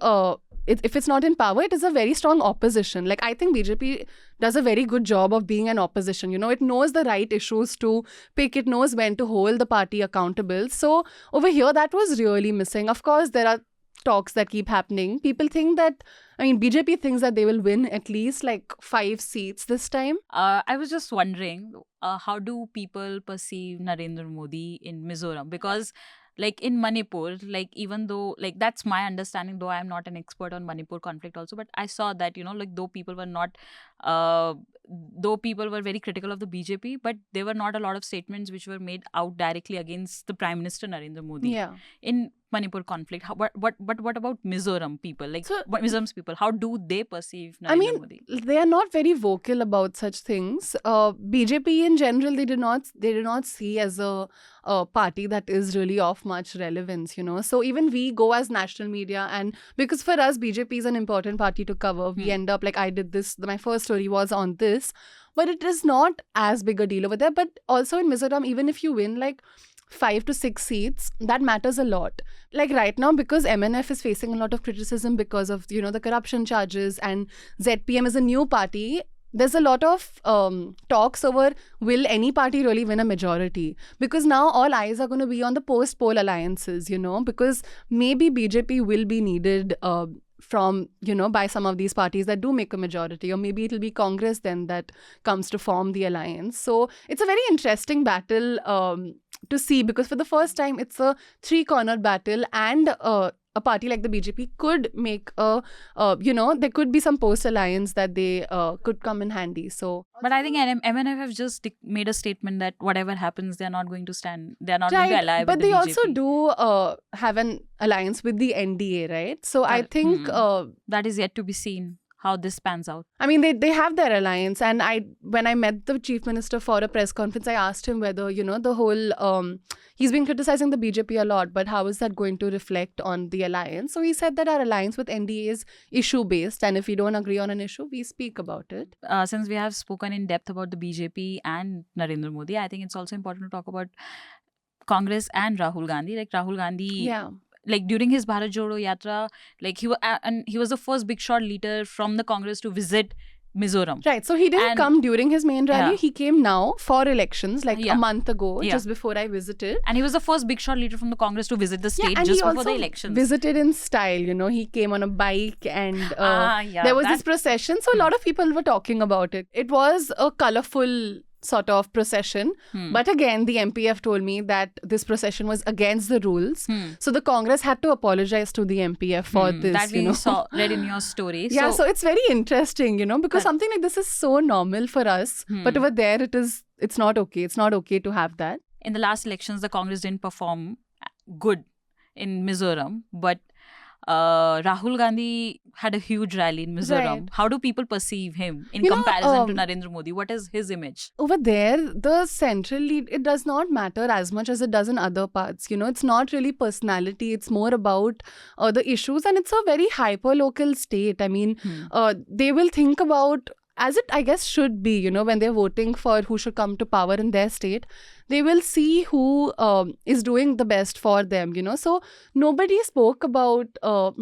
if it's not in power, it is a very strong opposition. Like, I think BJP does a very good job of being an opposition. It knows the right issues to pick. It knows when to hold the party accountable. So over here, that was really missing. Of course, there are talks that keep happening. People think that, BJP thinks that they will win at least like 5 seats this time. I was just wondering, how do people perceive Narendra Modi in Mizoram? Because like in Manipur, like even though, like that's my understanding, though I'm not an expert on Manipur conflict also, but I saw that, like though people were very critical of the BJP, but there were not a lot of statements which were made out directly against the Prime Minister Narendra Modi. Yeah. In Manipur conflict, what about Mizoram people? Like Mizoram's people, how do they perceive Narendra Modi? They are not very vocal about such things. BJP in general, they do not see as a party that is really of much relevance, So even we go as national media, and because for us, BJP is an important party to cover. We end up, like I did this, my first story was on this, but it is not as big a deal over there. But also in Mizoram, even if you win like 5 to 6 seats, that matters a lot. Like right now, because MNF is facing a lot of criticism because of, the corruption charges, and ZPM is a new party, there's a lot of talks over will any party really win a majority? Because now all eyes are going to be on the post-poll alliances, because maybe BJP will be needed from, by some of these parties that do make a majority, or maybe it'll be Congress then that comes to form the alliance. So it's a very interesting battle to see, because for the first time, it's a 3-cornered battle, and a party like the BJP could make there could be some post-alliance that they could come in handy. So, but I think MNF have just made a statement that whatever happens, they're not going to going to ally but with the they BJP. also do have an alliance with the NDA, right? So I think that is yet to be seen how this pans out. They have their alliance, and when I met the Chief Minister for a press conference, I asked him whether, the whole, he's been criticizing the BJP a lot, but how is that going to reflect on the alliance? So he said that our alliance with NDA is issue-based, and if we don't agree on an issue, we speak about it. Since we have spoken in depth about the BJP and Narendra Modi, I think it's also important to talk about Congress and Rahul Gandhi. Like Rahul Gandhi... Yeah. Like during his Bharat Jodo Yatra, like he was the first big shot leader from the Congress to visit Mizoram. Right. So he didn't And- come during his main rally. Yeah. He came now for elections, like Yeah. a month ago, Yeah. just before I visited. And he was the first big shot leader from the Congress to visit the state and just he before also the elections. visited in style. He came on a bike and Yeah, there was this that- procession. So a lot of people were talking about it. It was a colorful sort of procession. But again, the MPF told me that this procession was against the rules. So the Congress had to apologize to the MPF for this. that we read in your story. Yeah, so it's very interesting, because something like this is so normal for us. But over there, it's not okay. It's not okay to have that. In the last elections, the Congress didn't perform good in Mizoram, but Rahul Gandhi had a huge rally in Mizoram. Right. How do people perceive him in You know, comparison to Narendra Modi? What is his image? Over there, the central lead, it does not matter as much as it does in other parts. It's not really personality. It's more about the issues, and it's a very hyper-local state. I mean, they will think about, as it, I guess, should be, when they're voting for who should come to power in their state, they will see who is doing the best for them, So nobody spoke about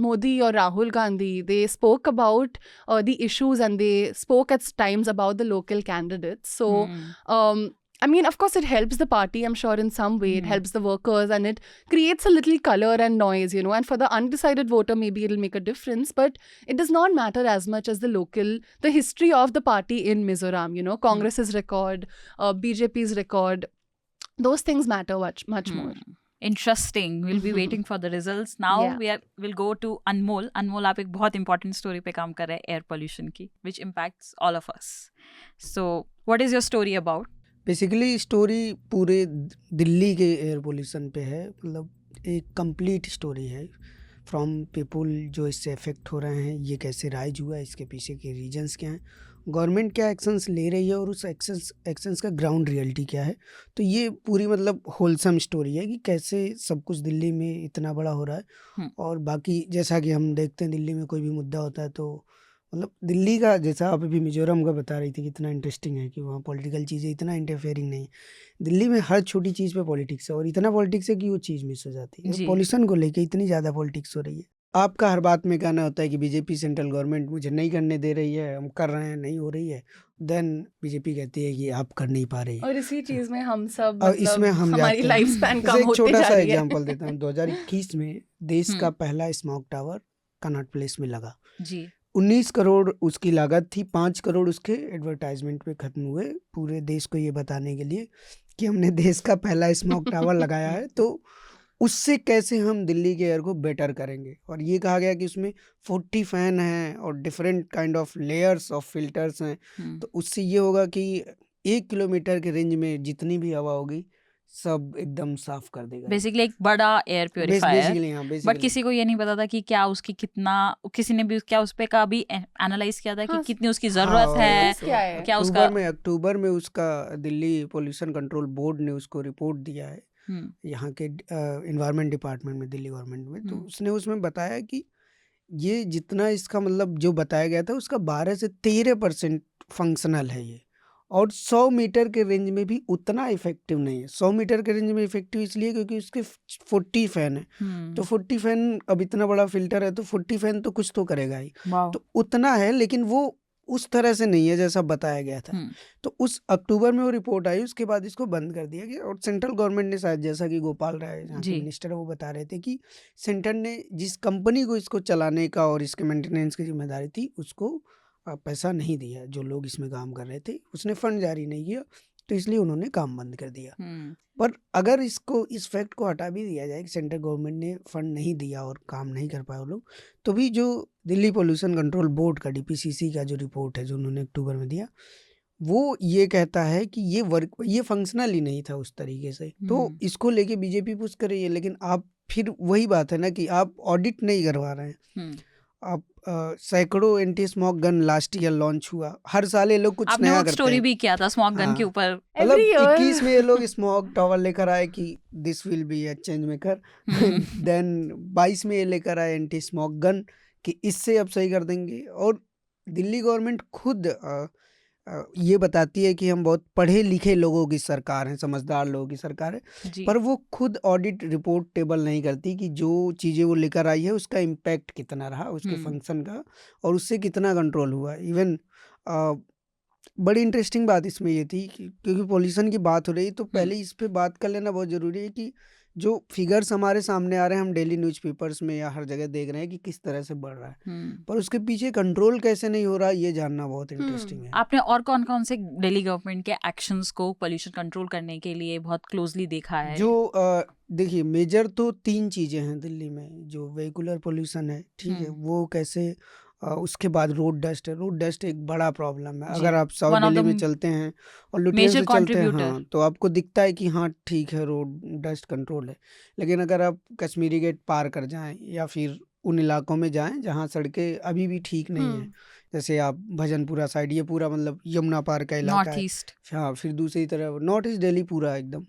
Modi or Rahul Gandhi. They spoke about the issues, and they spoke at times about the local candidates. So, I mean, of course, it helps the party, I'm sure, in some way. It helps the workers, and it creates a little color and noise, And for the undecided voter, maybe it'll make a difference. But it does not matter as much as the history of the party in Mizoram, Congress's record, BJP's record. Those things matter much more. Interesting. We'll be waiting for the results. Now we'll go to Anmol. Anmol, आप एक बहुत important story पे काम कर रहे हैं, air pollution की, which impacts all of us. So, what is your story about? Basically story पूरे दिल्ली के एयर पोल्यूशन पे है, मतलब एक कंप्लीट स्टोरी है फ्रॉम पीपल जो इससे अफेक्ट हो रहे हैं, ये कैसे राइज हुआ है, इसके पीछे के रीजंस क्या हैं, गवर्नमेंट क्या एक्शंस ले रही है और उस एक्शंस का ग्राउंड रियलिटी क्या है. तो ये पूरी मतलब होलसम स्टोरी है कि कैसे सब कुछ दिल्ली में इतना बड़ा हो रहा है. और बाकी जैसा कि हम देखते हैं दिल्ली में कोई भी मुद्दा होता है तो मतलब दिल्ली का, जैसा आप अभी मिजोरम का बता रही थी कितना इंटरेस्टिंग है कि वहाँ पॉलिटिकल चीज़ें इतना इंटरफेयरिंग नहीं. दिल्ली में हर छोटी चीज़ पे पॉलिटिक्स है, और इतना पॉलिटिक्स है कि वो चीज़ मिस हो जाती है. पॉल्यूशन को लेके इतनी ज़्यादा पॉलिटिक्स हो रही है. आपका हर बात में कहना होता है कि बीजेपी सेंट्रल गवर्नमेंट मुझे नहीं करने दे रही है, हम कर रहे हैं, नहीं हो रही है. देन बीजेपी कहती है कि आप कर नहीं पा रही. और इसी चीज़ में हम सब इसमें हम हमारी लाइफ स्पैन कम एक होते छोटा जा सा रही है. एग्जांपल देता हूँ. 2021 में देश का पहला स्मॉग टावर कनॉट प्लेस में लगा. जी 19 करोड़ उसकी लागत थी, 5 करोड़ उसके एडवर्टाइजमेंट पे खत्म हुए, पूरे देश को ये बताने के लिए कि हमने देश का पहला स्मॉग टावर लगाया है. तो उससे कैसे हम दिल्ली के एयर को बेटर करेंगे. और ये कहा गया कि उसमें 40 फैन हैं और different kind of layers of filters हैं. तो उससे ये होगा कि 1 किलोमीटर के रेंज में जितनी भी हवा होगी सब एकदम साफ कर देगा. बेसिकली एक बड़ा एयर प्योरीफायर. बेसिकली हाँ, बट किसी को ये नहीं पता था कि क्या उसकी कितना, किसी ने भी क्या उस पे का भी एनालाइज किया था कि कितनी उसकी जरूरत है, क्या उसका. अक्टूबर में उसका दिल्ली पोल्यूशन कंट्रोल बोर्ड ने उसको रिपोर्ट दिया है यहाँ के एनवायरनमेंट डिपार्टमेंट में, दिल्ली गवर्नमेंट में. तो उसने उसमें बताया कि ये जितना इसका मतलब जो बताया गया था उसका 12 से 13% फंक्शनल है ये, और 100 मीटर के रेंज में भी उतना इफेक्टिव नहीं है. 100 मीटर के रेंज में इफेक्टिव इसलिए क्योंकि उसके 40 फैन है. तो 40 फैन, अब इतना बड़ा फिल्टर है तो 40 फैन तो कुछ तो करेगा ही. तो उतना है, लेकिन वो उस तरह से नहीं है जैसा बताया गया था. तो उस अक्टूबर में वो रिपोर्ट आई, उसके बाद इसको बंद कर दिया गया. और सेंट्रल गवर्नमेंट ने शायद, जैसा कि गोपाल राय यहाँ के मिनिस्टर है वो बता रहे थे कि सेंटर ने जिस कंपनी को इसको चलाने का और इसके मेंटेनेंस की जिम्मेदारी थी उसको पैसा नहीं दिया. जो लोग इसमें काम कर रहे थे उसने फंड जारी नहीं किया, तो इसलिए उन्होंने काम बंद कर दिया. पर अगर इसको, इस फैक्ट को हटा भी दिया जाए कि सेंट्रल गवर्नमेंट ने फंड नहीं दिया और काम नहीं कर पाए वो लोग, तो भी जो दिल्ली पोल्यूशन कंट्रोल बोर्ड का DPCC का जो रिपोर्ट है जो उन्होंने अक्टूबर में दिया, वो ये कहता है कि ये फंक्शनल ही नहीं था उस तरीके से. तो इसको लेके बीजेपी पुश कर रही है, लेकिन आप फिर वही बात है ना कि आप ऑडिट नहीं करवा रहे हैं. आप सैकड़ों anti smog gun last year launch हुआ, हर साल ये लोग कुछ नया करते हैं. स्टोरी भी किया था स्मॉग गन के ऊपर. मतलब 21 में ये लोग स्मॉग टावर लेकर आए कि this will be a change maker. देन 22 में ये लेकर आए एंटी स्मॉग गन कि इससे अब सही कर देंगे. और दिल्ली गवर्नमेंट खुद ये बताती है कि हम बहुत पढ़े लिखे लोगों की सरकार है, समझदार लोगों की सरकार है, पर वो खुद ऑडिट रिपोर्ट टेबल नहीं करती कि जो चीज़ें वो लेकर आई है उसका इम्पैक्ट कितना रहा, उसके फंक्शन का, और उससे कितना कंट्रोल हुआ. इवन अ, बड़ी इंटरेस्टिंग बात इसमें ये थी कि क्योंकि पॉल्यूशन की बात हो रही तो पहले इस पे बात कर लेना बहुत ज़रूरी है कि जो फिगर्स हमारे सामने आ रहे हैं, हम डेली न्यूज़पेपर्स में या हर जगह देख रहे हैं कि किस तरह से बढ़ रहा है, पर उसके पीछे कंट्रोल कैसे नहीं हो रहा, ये जानना बहुत इंटरेस्टिंग है। आपने और कौन कौन से दिल्ली गवर्नमेंट के एक्शंस को पोल्यूशन कंट्रोल करने के लिए बहुत क्लोजली देखा है? जो देखिए, मेजर तो 3 चीज़ें हैं दिल्ली में। जो वेहिकुलर पोल्यूशन है, ठीक है, वो कैसे उसके बाद रोड डस्ट है। रोड डस्ट एक बड़ा प्रॉब्लम है। अगर आप साउथ One of दिल्ली में the चलते हैं और लुटियन major से चलते हैं, contributor. हाँ, तो आपको दिखता है कि हाँ ठीक है, रोड डस्ट कंट्रोल है। लेकिन अगर आप कश्मीरी गेट पार कर जाएं या फिर उन इलाकों में जाएं जहाँ सड़कें अभी भी ठीक नहीं है, जैसे आप भजनपुरा साइड, ये पूरा मतलब यमुना पार का इलाका नॉर्थ है। ईस्ट। हाँ, फिर दूसरी तरफ नॉर्थ ईस्ट दिल्ली पूरा एकदम,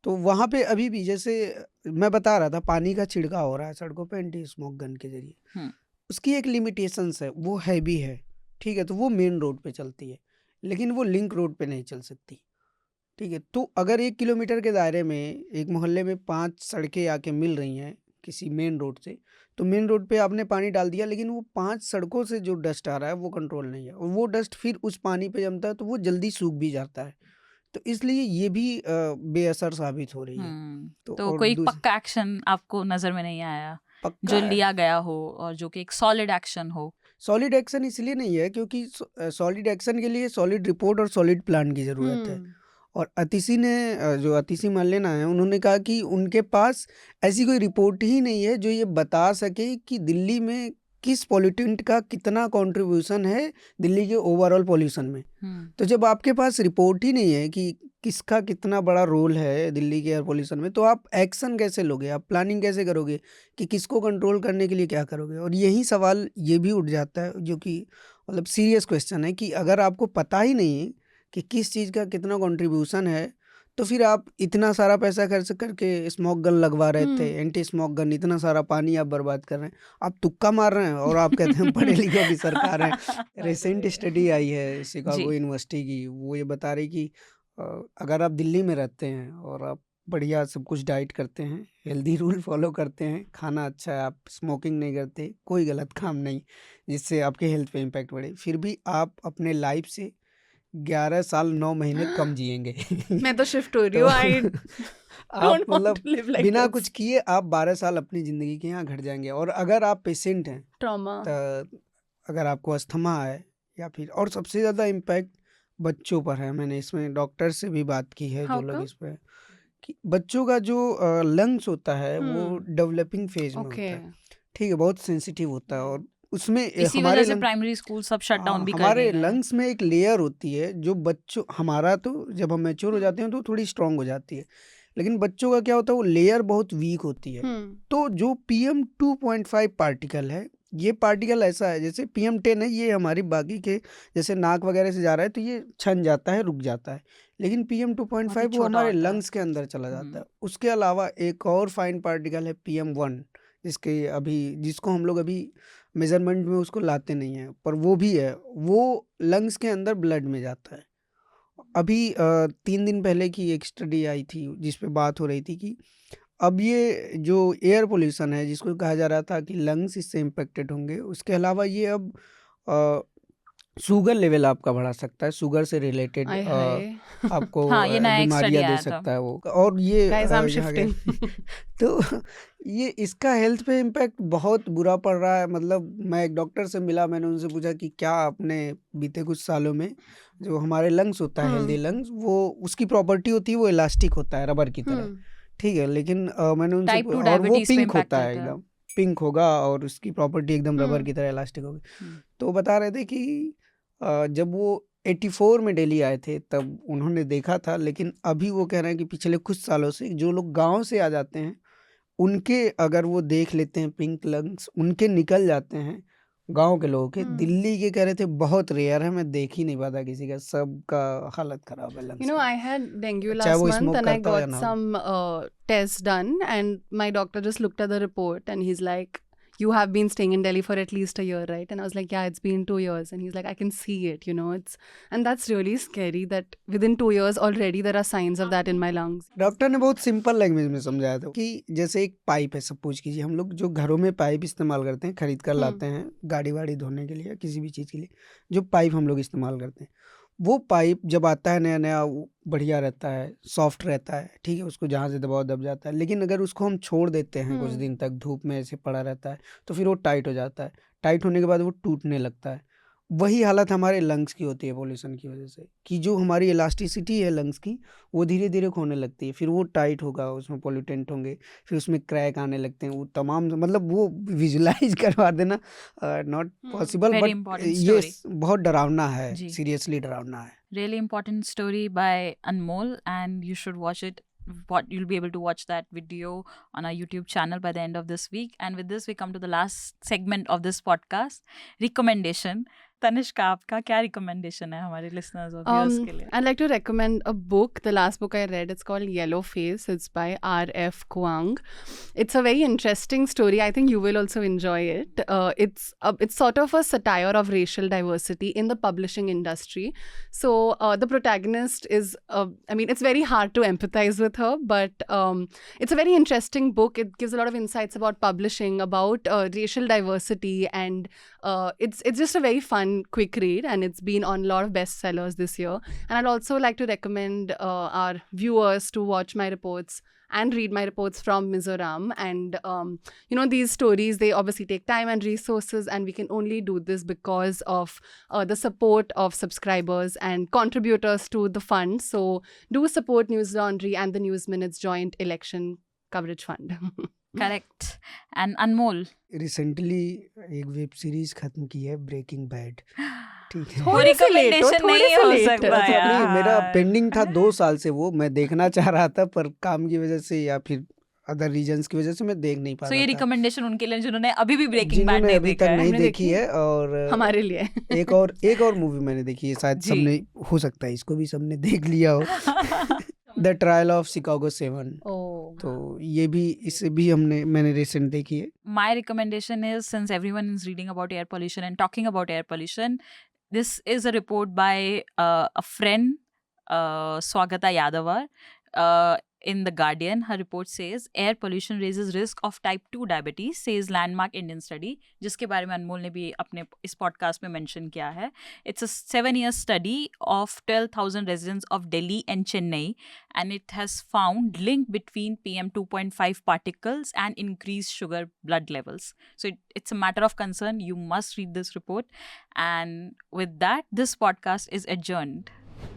तो वहाँ पे अभी भी जैसे मैं बता रहा था, पानी का छिड़काव हो रहा है सड़कों पे एंटी स्मोक गन के जरिए। उसकी एक लिमिटेशंस है, वो हैवी है, ठीक है, तो वो मेन रोड पे चलती है, लेकिन वो लिंक रोड पे नहीं चल सकती, ठीक है। तो अगर 1 किलोमीटर के दायरे में एक मोहल्ले में 5 सड़कें आके मिल रही हैं किसी मेन रोड से, तो मेन रोड पे आपने पानी डाल दिया, लेकिन वो 5 सड़कों से जो डस्ट आ रहा है वो कंट्रोल नहीं है, और वो डस्ट फिर उस पानी पे जमता है तो वो जल्दी सूख भी जाता है। तो इसलिए ये भी बेअसर साबित हो रही है। तो और कोई पक्का एक्शन आपको नजर में नहीं आया जो पक्का लिया गया हो और जो कि एक सॉलिड एक्शन हो? सॉलिड एक्शन इसलिए नहीं है क्योंकि सॉलिड एक्शन के लिए सॉलिड रिपोर्ट और सॉलिड प्लान की ज़रूरत है। और अतिशी ने जो अतिशी मल्लेना है, उन्होंने कहा कि उनके पास ऐसी कोई रिपोर्ट ही नहीं है जो ये बता सके कि दिल्ली में किस पॉल्यूटेंट का कितना कंट्रीब्यूशन है दिल्ली के ओवरऑल पॉल्यूशन में। तो जब आपके पास रिपोर्ट ही नहीं है कि किसका कितना बड़ा रोल है दिल्ली के एयर पॉल्यूशन में, तो आप एक्शन कैसे लोगे, आप प्लानिंग कैसे करोगे कि किसको कंट्रोल करने के लिए क्या करोगे। और यही सवाल ये भी उठ जाता है, जो कि मतलब सीरियस क्वेश्चन है, कि अगर आपको पता ही नहीं है कि किस चीज़ का कितना कंट्रीब्यूशन है, तो फिर आप इतना सारा पैसा खर्च करके स्मोक गन लगवा रहे थे, एंटी स्मोक गन, इतना सारा पानी आप बर्बाद कर रहे हैं, आप तुक्का मार रहे हैं और आप कहते हैं पढ़े लिखे की सरकार है। रिसेंट स्टडी आई है शिकागो यूनिवर्सिटी की, वो ये बता रही कि अगर आप दिल्ली में रहते हैं और आप बढ़िया सब कुछ डाइट करते हैं, हेल्दी रूल फॉलो करते हैं, खाना अच्छा है, आप स्मोकिंग नहीं करते, कोई गलत काम नहीं जिससे आपके हेल्थ पे इम्पैक्ट पड़े, फिर भी आप अपने लाइफ से 11 साल 9 महीने कम जिएंगे। मैं तो शिफ्ट हो रही हूँ। आई आप मतलब बिना कुछ किए आप 12 साल अपनी ज़िंदगी के यहाँ घट जाएंगे। और अगर आप पेशेंट हैं, ट्रॉमा, तो अगर आपको अस्थमा है या फिर, और सबसे ज़्यादा इम्पैक्ट बच्चों पर है। मैंने इसमें डॉक्टर से भी बात की है, जो लोग इस पर, कि बच्चों का जो लंग्स होता है वो डेवलपिंग फेज में होता है, ठीक है, बहुत सेंसिटिव होता है, और उसमें इसी हमारे वजह से प्राइमरी स्कूल सब शट डाउन भी कर हमारे रहे हैं। लंग्स में एक लेयर होती है जो बच्चों, हमारा तो जब हम मैच्योर हो जाते हैं तो थोड़ी स्ट्रांग हो जाती है, लेकिन बच्चों का क्या होता है, वो लेयर बहुत वीक होती है। तो जो PM 2.5 पार्टिकल है, ये पार्टिकल ऐसा है जैसे PM 10 है, ये हमारी बाकी के जैसे नाक वगैरह से जा रहा है तो ये छन जाता है, रुक जाता है, लेकिन PM 2.5 वो हमारे लंग्स के अंदर चला जाता है। उसके अलावा एक और फाइन पार्टिकल है PM 1, जिसको हम लोग अभी मेजरमेंट में उसको लाते नहीं हैं, पर वो भी है, वो लंग्स के अंदर ब्लड में जाता है। अभी 3 दिन पहले की एक स्टडी आई थी जिस पे बात हो रही थी कि अब ये जो एयर पोल्यूशन है, जिसको कहा जा रहा था कि लंग्स इससे इम्पेक्टेड होंगे, उसके अलावा ये अब शुगर लेवल आपका बढ़ा सकता है, शुगर से रिलेटेड आपको बीमारियां दे सकता है वो। और ये तो ये इसका हेल्थ पे इम्पैक्ट बहुत बुरा पड़ रहा है। मतलब मैं एक डॉक्टर से मिला, मैंने उनसे पूछा कि क्या आपने बीते कुछ सालों में जो हमारे लंग्स होता है, हेल्दी लंग्स, वो उसकी प्रॉपर्टी होती है वो इलास्टिक होता है, रबर की तरह, ठीक है, लेकिन मैंने उनसे और वो पिंक होता है, एकदम पिंक होगा और उसकी प्रॉपर्टी एकदम रबर की तरह इलास्टिक होगी। तो बता रहे थे कि जब वो 84 में दिल्ली आए थे तब उन्होंने देखा था, लेकिन अभी वो कह रहे हैं कि पिछले कुछ सालों से जो लोग गांव से आ जाते हैं, उनके अगर वो देख लेते हैं पिंक लंग्स, उनके निकल जाते हैं गांव के लोगों के। दिल्ली के कह रहे थे बहुत रेयर है, मैं देख ही नहीं पाता किसी का, सबका हालत खराब है lungs. I had dengue last month and I got some tests done and my doctor just looked at the report and he's like, you have been staying in Delhi for at least a year, right? And I was like, yeah, it's been 2 years. And he's like, I can see it, and that's really scary that within 2 years already there are signs of that in my lungs. Doctor ने बहुत simple language में समझाया था कि जैसे एक pipe है, suppose कीजिए हम लोग जो घरों में पाइप इस्तेमाल करते हैं, खरीद कर लाते हैं गाड़ी वाड़ी धोने के लिए या किसी भी चीज़ के लिए, जो पाइप हम लोग इस्तेमाल करते हैं, वो पाइप जब आता है नया नया वो बढ़िया रहता है, सॉफ्ट रहता है, ठीक है, उसको जहाँ से दबाव दब जाता है। लेकिन अगर उसको हम छोड़ देते हैं कुछ दिन तक, धूप में ऐसे पड़ा रहता है, तो फिर वो टाइट हो जाता है। टाइट होने के बाद वो टूटने लगता है। वही हालत हमारे लंग्स की होती है पोल्यूशन की वजह से, कि जो हमारी इलास्टिसिटी है लंग्स की, वो धीरे धीरे खोने लगती है। फिर वो टाइट होगा, उसमें पोल्यूटेंट होंगे, फिर उसमें क्रैक आने लगते हैं। वो तमाम, मतलब वो विजुलाइज करवा देना not possible, Very but important ये story. बहुत डरावना है, जी. सीरियसली डरावना है। Really important story by Anmol, and you should watch it. You'll be able to watch that video on our YouTube channel by the end of this week. And with this, we come to the last segment of this podcast, recommendation. Tanishka, आपका क्या recommendation है हमारे listeners और viewers के लिए? I'd like to recommend a book. The last book I read, it's called Yellow Face. It's by R.F. Kuang. It's a very interesting story. I think you will also enjoy it. It's sort of a satire of racial diversity in the publishing industry. So the protagonist is, it's very hard to empathize with her, but it's a very interesting book. It gives a lot of insights about publishing, about racial diversity, and it's just a very fun, quick read, and it's been on a lot of bestsellers this year. And I'd also like to recommend our viewers to watch my reports and read my reports from Mizoram. And these stories, they obviously take time and resources, and we can only do this because of the support of subscribers and contributors to the fund. So do support Newslaundry and the News Minutes Joint Election Coverage Fund. Correct. And Anmol, recently एक web series खत्म की है, breaking bad, ठीक है। वो recommendation नहीं हो सकता नहीं, यार। मेरा पेंडिंग था 2 साल से, वो मैं देखना चाह रहा था, पर काम की वजह से या फिर अदर रीजंस की वजह से मैं देख नहीं पा So रहा ये था। recommendation उनके लिए जिन्होंने अभी भी ब्रेकिंग बैड जिन्होंने नहीं अभी देखा तक है। नहीं हमने देखी देखी है, और हमारे लिए एक और मूवी मैंने देखी है, शायद जी। सबने, हो सकता है इसको भी सबने देख लिया हो, द ट्रायल ऑफ शिकागो 7। तो ये भी, इसे भी मैंने रिसेंट देखी है। My recommendation is, since everyone is reading about air pollution and talking about air pollution, this is a report by a friend, Swagata Yadavar, in The Guardian. Her report says, air pollution raises risk of type 2 diabetes, says landmark Indian study, जिसके बारे में अनमोल ने भी अपने इस podcast में mention किया है. It's a 7-year study of 12,000 residents of Delhi and Chennai, and it has found link between PM 2.5 particles and increased sugar blood levels. So it's a matter of concern. You must read this report. And with that, this podcast is adjourned.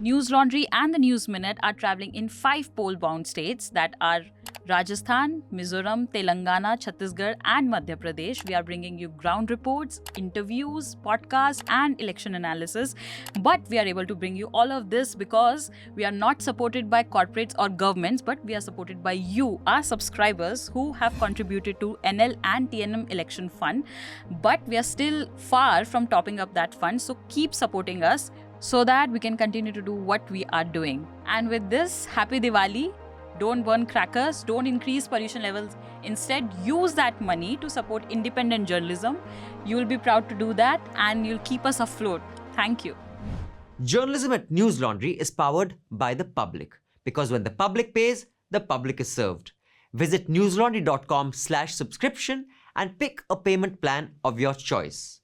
Newslaundry and the News Minute are traveling in 5 pole-bound states that are Rajasthan, Mizoram, Telangana, Chhattisgarh and Madhya Pradesh. We are bringing you ground reports, interviews, podcasts and election analysis. But we are able to bring you all of this because we are not supported by corporates or governments, but we are supported by you, our subscribers, who have contributed to NL and TNM election fund. But we are still far from topping up that fund, so keep supporting us so that we can continue to do what we are doing. And with this, happy Diwali. Don't burn crackers, don't increase pollution levels. Instead, use that money to support independent journalism. You will be proud to do that and you'll keep us afloat. Thank you. Journalism at Newslaundry is powered by the public, because when the public pays, the public is served. Visit newslaundry.com/subscription and pick a payment plan of your choice.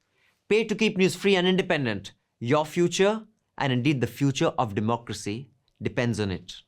Pay to keep news free and independent. Your future, and indeed the future of democracy, depends on it.